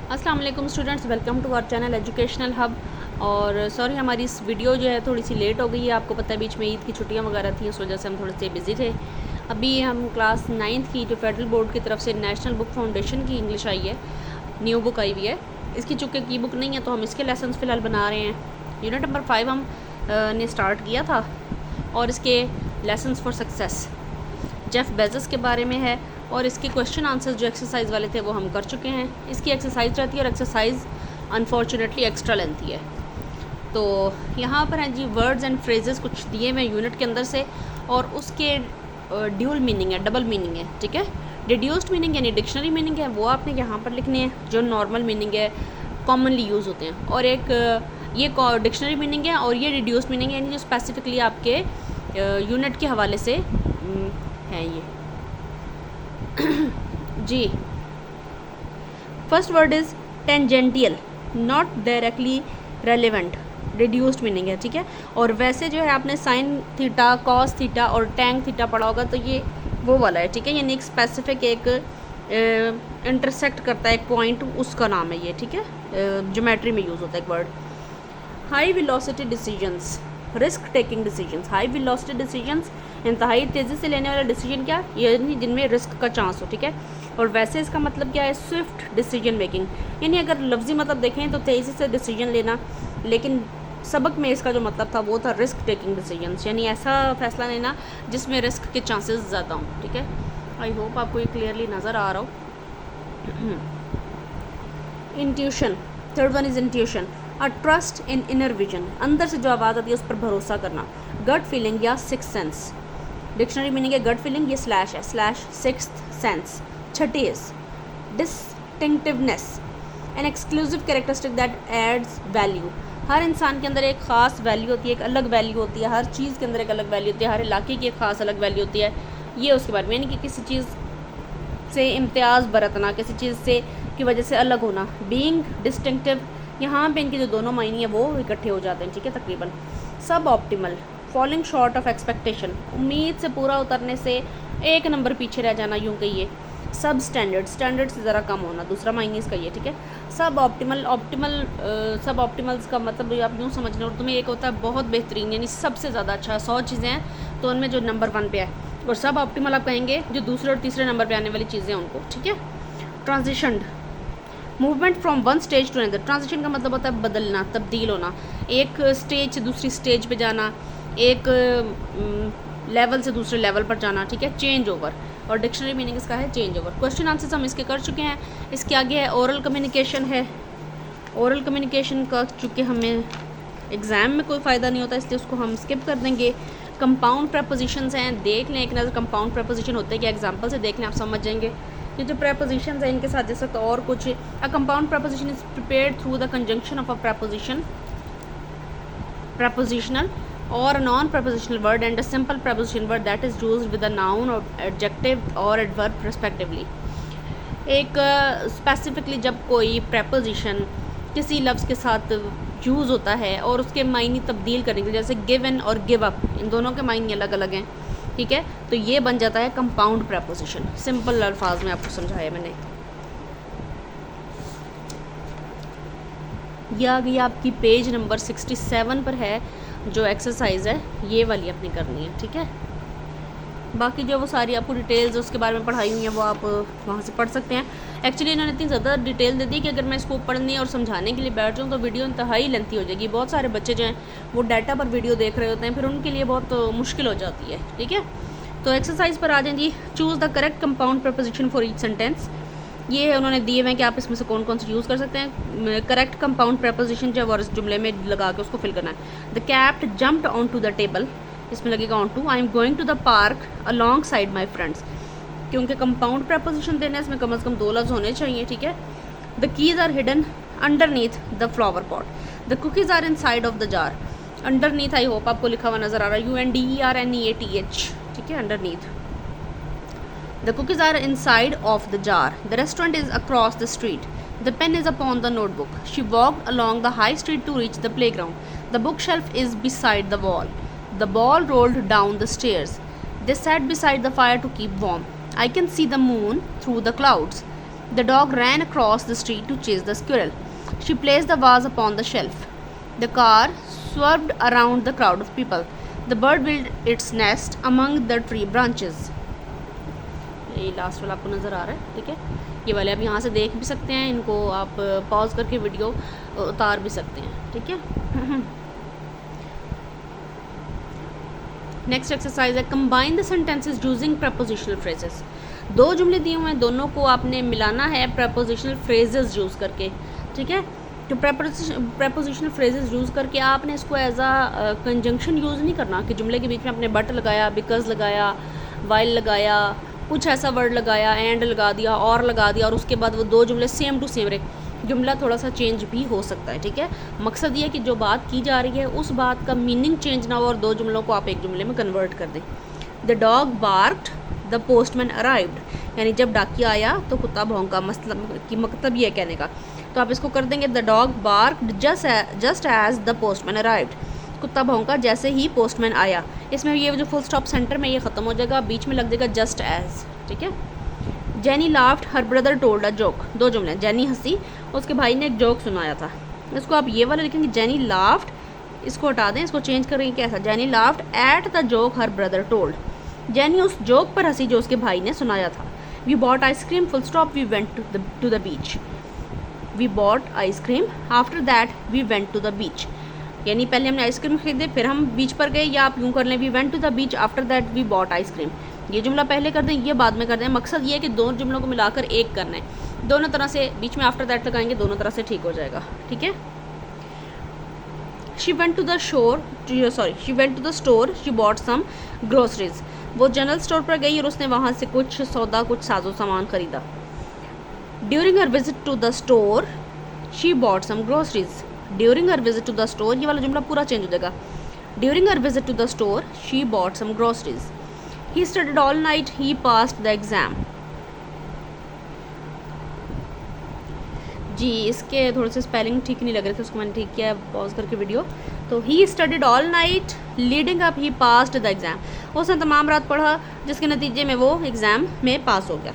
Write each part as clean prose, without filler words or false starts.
अस्सलाम वालेकुम students, welcome to our channel educational hub. और सॉरी हमारी इस वीडियो जो है थोड़ी सी लेट हो गई है। आपको पता है बीच में ईद की छुट्टियां वगैरह थी, उस वजह से हम थोड़े से बिज़ी थे। अभी हम क्लास 9th की जो फेडरल बोर्ड की तरफ से नेशनल बुक फाउंडेशन की इंग्लिश आई है, न्यू बुक आई हुई है। इसकी चूँकि की बुक नहीं है तो हम इसके लेसन फ़िलहाल बना रहे हैं। यूनिट नंबर 5 हम ने स्टार्ट किया था और इसके lessons for success Jeff Bezos के बारे में है। और इसके क्वेश्चन आंसर्स जो एक्सरसाइज वाले थे वो हम कर चुके हैं। इसकी एक्सरसाइज रहती है और एक्सरसाइज अनफॉर्चुनेटली एक्स्ट्रा लेंथी है। तो यहाँ पर हैं जी वर्ड्स एंड फ्रेजेस कुछ दिए हुए यूनिट के अंदर से, और उसके ड्यूल मीनिंग है, डबल मीनिंग है, ठीक है। डिड्यूस्ड मीनिंग यानी डिक्शनरी मीनिंग है वो आपने यहाँ पर लिखनी है, जो नॉर्मल मीनिंग है कॉमनली यूज़ होते हैं। और एक ये डिक्शनरी मीनिंग है और ये रिड्यूस्ड मीनिंग है, यानी जो स्पेसिफिकली आपके यूनिट के हवाले से है ये जी। First word is tangential, not directly relevant, reduced meaning है, ठीक है। और वैसे जो है आपने साइन थीटा, कॉस थीटा और टैंग थीटा पढ़ा होगा, तो ये वो वाला है, ठीक है। यानी एक स्पेसिफिक एक इंटरसेक्ट करता है एक पॉइंट, उसका नाम है ये, ठीक है। ज्योमेट्री में यूज़ होता है एक word. High velocity decisions, risk taking decisions. High velocity decisions इंतहाई तेज़ी से लेने वाला डिसीजन, क्या यानी जिनमें रिस्क का चांस हो, ठीक है। और वैसे इसका मतलब क्या है, स्विफ्ट डिसीजन मेकिंग, यानी अगर लफ्जी मतलब देखें तो तेज़ी से डिसीजन लेना, लेकिन सबक में इसका जो मतलब था वो था रिस्क टेकिंग डिसीजंस, यानी ऐसा फैसला लेना जिसमें रिस्क के चांसेस ज़्यादा हों, ठीक है। आई होप आपको ये क्लियरली नज़र आ रहा हो। Intuition, third one is intuition, a trust in inner vision, अंदर से जो आवाज़ आती है उस पर भरोसा करना। गट फीलिंग या सिक्स्थ सेंस, डिक्शनरी मीनिंग है गट फीलिंग, ये स्लैश है, स्लैश सिक्स्थ सेंस। छठी is distinctiveness, an exclusive characteristic that adds value. हर इंसान के अंदर एक ख़ास वैल्यू होती है, एक अलग वैल्यू होती है, हर चीज़ के अंदर एक अलग वैल्यू होती है, हर इलाके की एक ख़ास अलग वैल्यू होती है। ये उसके बारे में, यानी कि किसी चीज़ से इम्तियाज़ बरतना, किसी चीज़ से की वजह से अलग होना। बीइंग डिस्टिंक्टिव, यहाँ पे इनके जो दोनों मायने हैं वो इकट्ठे हो जाते हैं, ठीक है, तकरीबन। सब optimal, falling short of expectation, उम्मीद से पूरा उतरने से एक नंबर पीछे रह जाना, यूँ कहिए। सब स्टैंडर्ड, स्टैंडर्ड से ज़रा कम होना, दूसरा मायने इसका ये, ठीक है। सब ऑप्टिमल, सब ऑप्टिमल्स का मतलब आप यूँ समझना, उर्दू में एक होता है बहुत बेहतरीन, यानी सबसे ज़्यादा अच्छा। 100 चीज़ें हैं तो उनमें जो नंबर 1 पे है, और सब ऑप्टिमल आप कहेंगे जो दूसरे और तीसरे नंबर पे आने वाली चीज़ें हैं उनको, ठीक है। Transition, movement from one stage to another, transition का मतलब होता है बदलना, तब्दील होना, एक स्टेज से दूसरी स्टेज पे जाना, एक लेवल से दूसरे लेवल पर जाना, ठीक है, चेंज ओवर। और डिक्शनरी मीनिंग इसका है चेंज ओवर। क्वेश्चन आंसर्स हम इसके कर चुके हैं। इसके आगे है ओरल कम्युनिकेशन है। ओरल कम्युनिकेशन का चूँकि हमें एग्ज़ाम में कोई फ़ायदा नहीं होता, इसलिए उसको हम स्किप कर देंगे। कंपाउंड प्रपोजिशंस हैं, देख लें एक नज़र कंपाउंड प्रपोजिशन होते हैं क्या, एग्जाम्पल से देख लें, आप समझ जाएंगे। ये जो प्रपोजिशंस हैं इनके साथ जैसे तो और कुछ, a compound preposition is prepared through the conjunction of a preposition, prepositional or a non-prepositional word and a simple preposition word that is used with a noun or adjective or adverb respectively। एक specifically जब कोई preposition किसी लफ्ज़ के साथ use होता है और उसके मायने तब्दील करने के लिए, जैसे गिवन और गिव अप, इन दोनों के मायने अलग अलग हैं, ठीक है, तो ये बन जाता है कंपाउंड प्रपोजिशन। सिंपल अल्फाज में आपको समझाया मैंने। यह आ गई आपकी पेज नंबर 67 पर है जो एक्सरसाइज है, ये वाली अपनी करनी है, ठीक है। बाकी जो वो सारी आपको डिटेल्स उसके बारे में पढ़ाई हुई हैं वो आप वहाँ से पढ़ सकते हैं। एक्चुअली इन्होंने इतनी ज़्यादा डिटेल दे दी कि अगर मैं इसको पढ़ने और समझाने के लिए बैठ जाऊँ तो वीडियो इंतहाई लेंथी हो जाएगी। बहुत सारे बच्चे जो हैं वो डाटा पर वीडियो देख रहे होते हैं, फिर उनके लिए बहुत मुश्किल हो जाती है, ठीक है। तो एक्सरसाइज पर आ जाए जी। Choose the correct compound preposition for each sentence, ये उन्होंने दिए हुए हैं कि आप इसमें से कौन कौन से यूज़ कर सकते हैं। करेक्ट कंपाउंड प्रपोजिशन जो और इस जुमले में लगा के उसको फिल करना है। The cat jumped on to the table, इसमें लगेगा on to. I am going to the park alongside my friends, क्योंकि कंपाउंड प्रपोजिशन देना है इसमें कम से कम 2 लफ्ज़ होने चाहिए, ठीक है। The keys are hidden underneath the flower pot, the cookies are inside of the jar. Underneath I hope आपको लिखा हुआ नज़र आ रहा है, UNDERNEATH, ठीक है, underneath. The cookies are inside of the jar. The restaurant is across the street. The pen is upon the notebook. She walked along the high street to reach the playground. The bookshelf is beside the wall. The ball rolled down the stairs. They sat beside the fire to keep warm. I can see the moon through the clouds. The dog ran across the street to chase the squirrel. She placed the vase upon the shelf. The car swerved around the crowd of people. The bird built its nest among the tree branches. ये last वाला आपको नज़र आ रहा है, ठीक है। ये वाले आप यहाँ से देख भी सकते हैं, इनको आप पॉज करके वीडियो उतार भी सकते हैं, ठीक है। नेक्स्ट एक्सरसाइज है combine the sentences using prepositional phrases. दो जुमले दिए हुए हैं, दोनों को आपने मिलाना है प्रपोजिशनल फ्रेजेस यूज़ करके, ठीक है। तो प्रपोजिशनल फ्रेजेस यूज़ करके आपने इसको एज आ कंजंक्शन यूज़ नहीं करना कि जुमले के बीच में आपने बट लगाया, बिकॉज लगाया, वाइल लगाया, कुछ ऐसा वर्ड लगाया, एंड लगा दिया, और लगा दिया, और उसके बाद वो दो जुमले सेम टू सेम रहे। जुमला थोड़ा सा चेंज भी हो सकता है, ठीक है। मकसद ये है कि जो बात की जा रही है उस बात का मीनिंग चेंज ना हो और दो जुमलों को आप एक जुमले में कन्वर्ट कर दें। The dog barked, the postman arrived, यानी जब डाकिया आया तो कुत्ता भौंका, मतलब ये कहने का। तो आप इसको कर देंगे the dog barked just as the postman arrived, कुत्ता भौंका जैसे ही पोस्टमैन आया। इसमें ये जो फुल स्टॉप सेंटर में ये ख़त्म हो जाएगा, बीच में लग जाएगा जस्ट एज, ठीक है। Jenny laughed, her brother told a joke, दो जुमले, जेनी हंसी, उसके भाई ने एक जोक सुनाया था। इसको आप ये वाला लिखेंगे जेनी लाफ्ड, इसको हटा दें, इसको चेंज करेंगे कैसा, Jenny laughed at the joke her brother told, Jenny उस जोक पर हंसी जो उसके भाई ने सुनाया था। We bought ice cream, full stop, we went to the beach, we bought ice cream, after that we went to the beach, यानी पहले हमने आइसक्रीम खरीदे फिर हम बीच पर गए, या आप यूँ कर लें we went to the beach after that we bought ice cream. ये जुमला पहले कर दें, ये बाद में कर दें। मकसद ये है कि दोनों जुमलों को मिलाकर एक करना है, दोनों तरह से बीच में आफ्टर दैट लगाएंगे, दोनों तरह से ठीक हो जाएगा, ठीक है। She went to the store, she bought some groceries, वो जनरल स्टोर पर गई और उसने वहाँ से कुछ सौदा, कुछ साजो सामान खरीदा। During her visit to the store she bought some groceries, during her visit to the store, ये वाला जुमला पूरा चेंज हो जाएगा। During her visit to the store she bought some groceries. He studied all night, he passed the exam. जी इसके थोड़े से स्पेलिंग ठीक नहीं लग रहे थे, उसको मैंने ठीक किया पॉज करके वीडियो। तो he studied all night, leading up he passed the exam. उसने तमाम रात पढ़ा जिसके नतीजे में वो एग्ज़ाम में पास हो गया।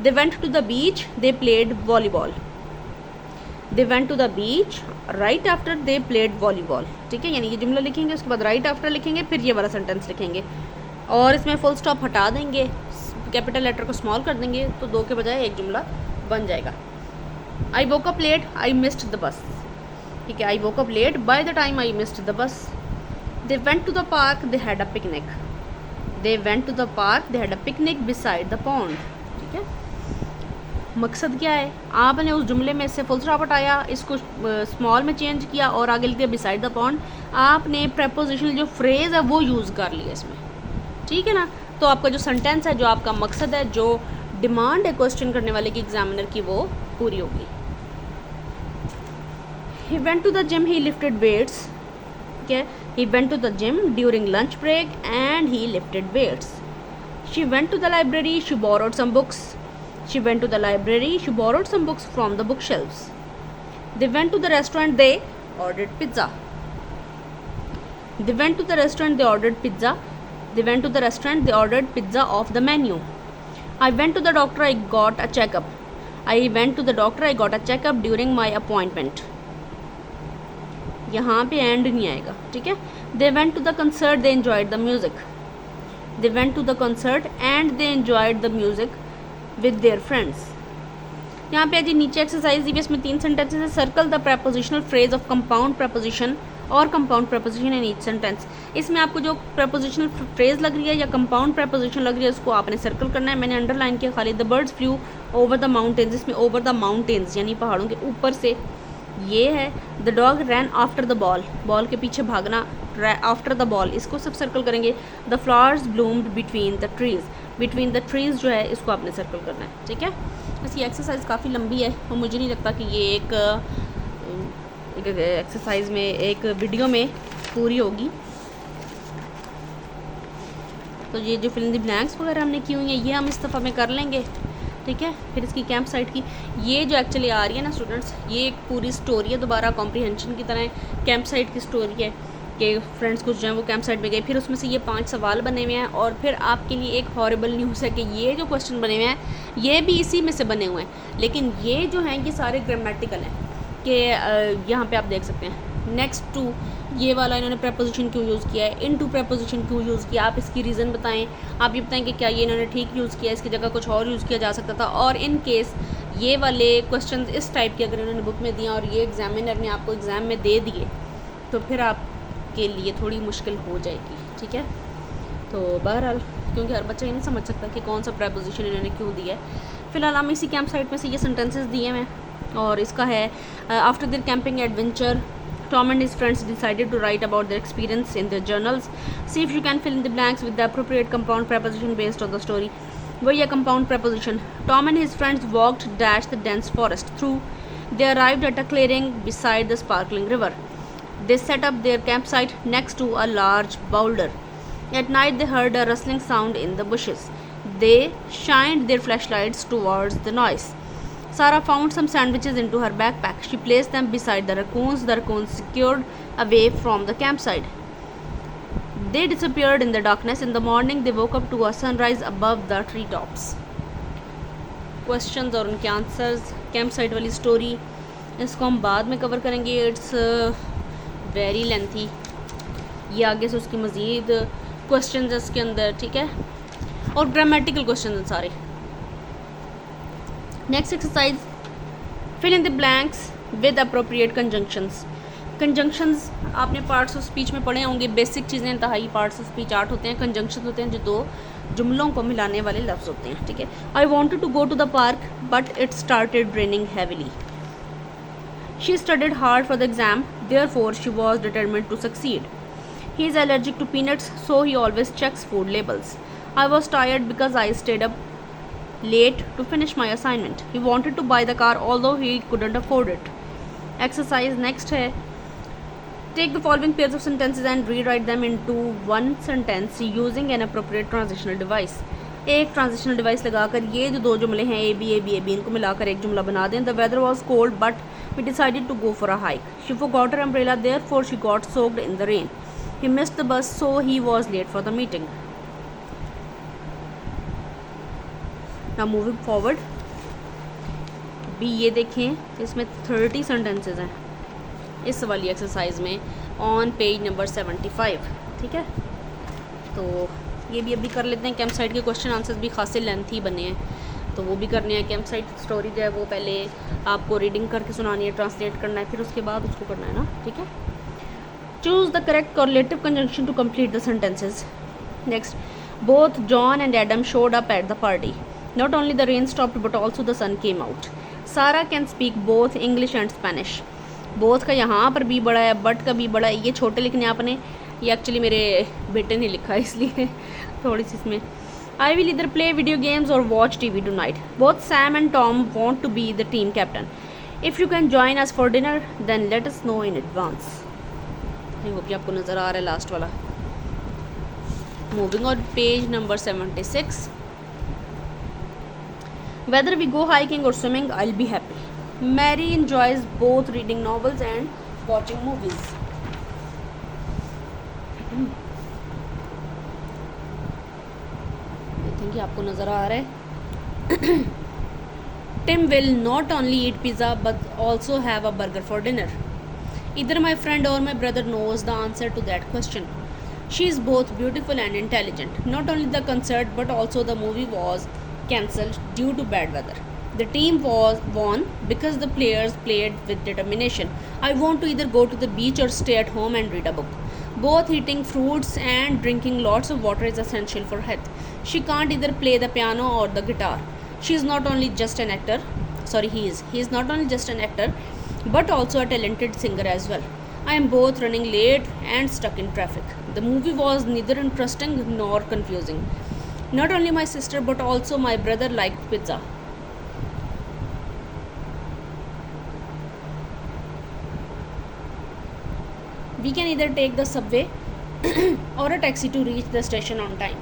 They went to the beach, they played volleyball. They went to the beach right after they played volleyball, ठीक है। यानी ये जुमला लिखेंगे, उसके बाद right after लिखेंगे, फिर ये वाला सेंटेंस लिखेंगे और इसमें फुल स्टॉप हटा देंगे, कैपिटल लेटर को स्मॉल कर देंगे, तो दो के बजाय एक जुमला बन जाएगा। I woke up late, I missed the bus, ठीक है। I woke up late, by the time I missed the bus. They went to the park, they had a picnic, they went to the park, they had a picnic beside the pond, ठीक है। मकसद क्या है, आपने उस जुमले में से फुल स्टॉप हटाया, इसको स्मॉल में चेंज किया और आगे लिख दिया बिसाइड द पॉन्ड। आपने प्रपोजिशनल जो फ्रेज़ है वो यूज़ कर लिया इसमें, ठीक है ना। तो आपका जो सेंटेंस है, जो आपका मकसद है, जो डिमांड है क्वेश्चन करने वाले की एग्जामिनर की, वो पूरी होगी। He went to the gym, he lifted weights, ठीक है। He went to the gym during lunch break and he lifted weights. She went to the library, she borrowed some books, she went to the library, she borrowed some books from the bookshelves. They went to the restaurant, they ordered pizza, they went to the restaurant, they ordered pizza. They went to the restaurant, they ordered pizza off the menu. I went to the doctor, I got a checkup. I went to the doctor, I got a checkup during my appointment. यहाँ पे and नहीं आएगा, ठीक है। They went to the concert, they enjoyed the music. They went to the concert and they enjoyed the music with their friends. यहाँ पे जी नीचे exercise दी, इसमें 3 सेंटेंसेस है। Circle the prepositional phrase of compound preposition और compound preposition in each sentence. इसमें आपको जो prepositional phrase लग रही है या कंपाउंड प्रपोजिशन लग रही है, उसको आपने सर्कल करना है। मैंने अंडरलाइन किया खाली। The birds flu over the mountains, इसमें ओवर द माउंटेन्स यानी पहाड़ों के ऊपर से, ये है। The dog rain after the ball, ball के पीछे भागना, आफ्टर द बॉल, इसको सब सर्कल करेंगे। The flowers bloomed between the trees, between the trees जो है इसको आपने सर्कल करना है, ठीक है। बस ये एक्सरसाइज काफ़ी लंबी है और मुझे नहीं लगता कि ये एक एक्सरसाइज में, एक वीडियो में पूरी होगी। तो ये जो फिल इन द ब्लैंक्स वगैरह हमने की हुई हैं, ये हम इस दफ़ा में कर लेंगे, ठीक है। फिर इसकी कैंप साइट की ये जो एक्चुअली आ रही है ना स्टूडेंट्स, ये एक पूरी स्टोरी है, दोबारा कॉम्प्रीहेंशन की तरह कैंप साइट की स्टोरी है। कि फ्रेंड्स कुछ जो हैं वो कैंप साइट पे गए, फिर उसमें से ये 5 सवाल बने हुए हैं, और फिर आपके लिए एक हॉरिबल न्यूज़ है कि ये जो क्वेश्चन बने हुए हैं ये भी इसी में से बने हुए हैं, लेकिन ये जो हैं ये सारे ग्रामेटिकल हैं कि यहाँ पे आप देख सकते हैं नेक्स्ट टू, ये वाला इन्होंने प्रपोजिशन क्यों यूज़ किया है, इन टू प्रपोजिशन क्यों यूज़ किया, आप इसकी रीज़न बताएं, आप ये बताएं कि क्या ये इन्होंने ठीक यूज़ किया, इसकी जगह कुछ और यूज़ किया जा सकता था। और इन केस ये वाले क्वेश्चन इस टाइप के अगर इन्होंने बुक में दिया और ये एग्जामिनर ने आपको एग्ज़ाम में दे दिए तो फिर आपके लिए थोड़ी मुश्किल हो जाएगी, ठीक है। तो बहरहाल क्योंकि हर बच्चा ये नहीं समझ सकता कि कौन सा प्रपोजिशन इन्होंने क्यों दिया है। फ़िलहाल हम इसी कैंप साइट में से ये सेंटेंसेस दिए हैं और इसका है after their camping adventure Tom and his friends decided to write about their experience in their journals. See if you can fill in the blanks with the appropriate compound preposition based on the story. वही है compound preposition. Tom and his friends walked the dense forest through. They arrived at a clearing beside the sparkling river. They set up their campsite next to a large boulder. At night they heard a rustling sound in the bushes. They shined their flashlights towards the noise. Sarah found some sandwiches into her backpack. She placed them beside the raccoons. The raccoons secured away from the campsite. They disappeared in the darkness. In the morning, they woke up to a sunrise above the treetops. Questions और उनके answers, camp site वाली story, इसको हम बाद में cover करेंगे, it's very lengthy. ये आगे से उसकी मज़ीद क्वेश्चन इसके अंदर, ठीक है, और ग्रामेटिकल क्वेश्चन हैं सारे। Next exercise, fill in the blanks with appropriate conjunctions. Conjunctions आपने पार्ट्स ऑफ स्पीच में पढ़े होंगे, बेसिक चीज़ें, इंतहाई पार्ट्स ऑफ स्पीच 8 होते हैं। कंजंक्शंस होते हैं जो दो जुमलों को मिलाने वाले लफ्ज़ होते हैं, ठीक है। I wanted to go to the park but it started raining heavily. She studied hard for the exam, therefore she was determined to succeed. He is allergic to peanuts, so he always checks food labels. I was tired because I stayed up late to finish my assignment. He wanted to buy the car although he couldn't afford it. Exercise next है, take the following pairs of sentences and rewrite them into one sentence using an appropriate transitional device. एक transitional device लगाकर ये जो दो जुमले हैं A B इनको मिलाकर एक जुमला बना दें। The weather was cold but we decided to go for a hike. She forgot her umbrella, therefore she got soaked in the rain. He missed the bus, so he was late for the meeting. Now moving forward, भी ये देखें इसमें 30 sentences हैं इस वाली exercise में on page number 75, ठीक है। तो ये भी अभी कर लेते हैं। कैंप साइट के क्वेश्चन आंसर्स भी खासे लेंथी बने हैं तो वो भी करने हैं। कैंप साइट स्टोरी जो है वो पहले आपको रीडिंग करके सुनानी है, ट्रांसलेट करना है, फिर उसके बाद उसको करना है ना, ठीक है। Choose the correct correlative conjunction to complete the sentences. Next, both John and Adam showed up at the party. Not only the rain stopped but also the sun came out. Sarah can speak both English and Spanish. Both का यहाँ पर भी बड़ा है, but का भी बड़ा है, ये छोटे लिखने आपने, ये एक्चुअली मेरे बेटे ने लिखा है इसलिए थोड़ी सी इसमें। I will either play video games or watch TV tonight. Both Sam and Tom want to be the team captain. If you can join us for dinner, then let us know in advance. I hope आपको नज़र आ रहा है last वाला। Moving on page number 76. Whether we go hiking or swimming, I'll be happy. Mary enjoys both reading novels and watching movies. I think आपको नज़र आ रहा है। Tim will not only eat pizza but also have a burger for dinner. Either my friend or my brother knows the answer to that question. She is both beautiful and intelligent. Not only the concert but also the movie was cancelled due to bad weather. The team was won because the players played with determination. I want to either go to the beach or stay at home and read a book. Both eating fruits and drinking lots of water is essential for health. She can't either play the piano or the guitar. He is not only just an actor, but also a talented singer as well. I am both running late and stuck in traffic. The movie was neither interesting nor confusing. Not only my sister but also my brother liked pizza. We can either take the subway or a taxi to reach the station on time.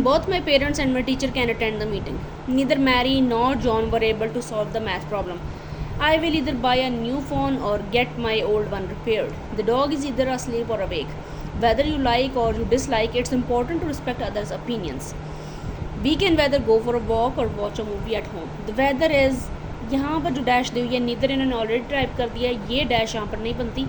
Both my parents and my teacher can attend the meeting. Neither Mary nor John were able to solve the math problem. I will either buy a new phone or get my old one repaired. The dog is either asleep or awake. Whether you like or you dislike, it's important to respect others' opinions. We can whether go for a walk or watch a movie at home. The weather is, यहाँ पर जो dash दी हुई है neither इन्होंने already type कर दिया है, ये डैश यहाँ पर नहीं बनती,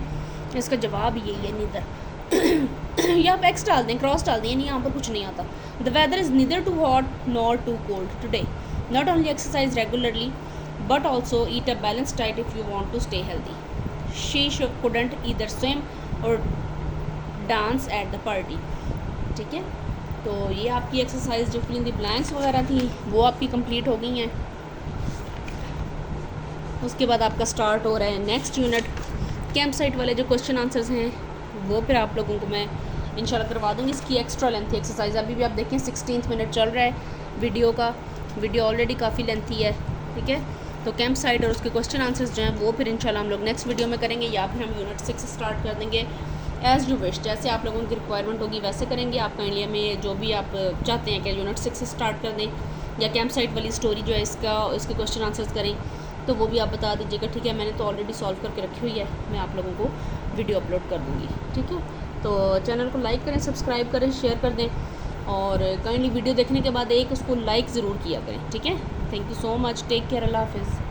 इसका जवाब यही है नीदर। या आप एक्स डाल दें, क्रॉस डाल दें, यानी यहाँ पर कुछ नहीं आता। The weather is neither too hot nor too cold today. Not only exercise regularly but also eat a balanced diet if you want to stay healthy. She couldn't either swim or dance at the party. ठीक है, तो ये आपकी exercise जो fill in the blanks वगैरह थी वो आपकी कंप्लीट हो गई हैं। उसके बाद आपका स्टार्ट हो रहा है नेक्स्ट यूनिट। कैंप साइट वाले जो क्वेश्चन आंसर्स हैं वो फिर आप लोगों को मैं इंशाल्लाह करवा दूँगी। इसकी एक्स्ट्रा लेंथी एक्सरसाइज अभी भी आप देखें 16 मिनट चल रहा है वीडियो का, वीडियो ऑलरेडी काफ़ी लेंथी है। ठीक है, तो कैंप साइट और उसके क्वेश्चन आंसर्स जो हैं वो फिर इंशाल्लाह हम लोग नेक्स्ट वीडियो में करेंगे, या फिर हम यूनिट 6 स्टार्ट कर देंगे। एज़ यू विश, जैसे आप लोगों की रिक्वायरमेंट होगी वैसे करेंगे। आप काइंडली हमें जो भी आप चाहते हैं कि यूनिट 6 स्टार्ट कर दें या कैंप साइट वाली स्टोरी जो है इसके क्वेश्चन आंसर्स करें, तो वो भी आप बता दीजिएगा। ठीक है, मैंने तो ऑलरेडी सॉल्व करके रखी हुई है, मैं आप लोगों को वीडियो अपलोड कर दूँगी। ठीक है, तो चैनल को लाइक करें, सब्सक्राइब करें, शेयर कर दें, और काइंडली वीडियो देखने के बाद एक उसको लाइक ज़रूर किया करें। ठीक है, thank you so much, take care, अल्लाह हाफिज़।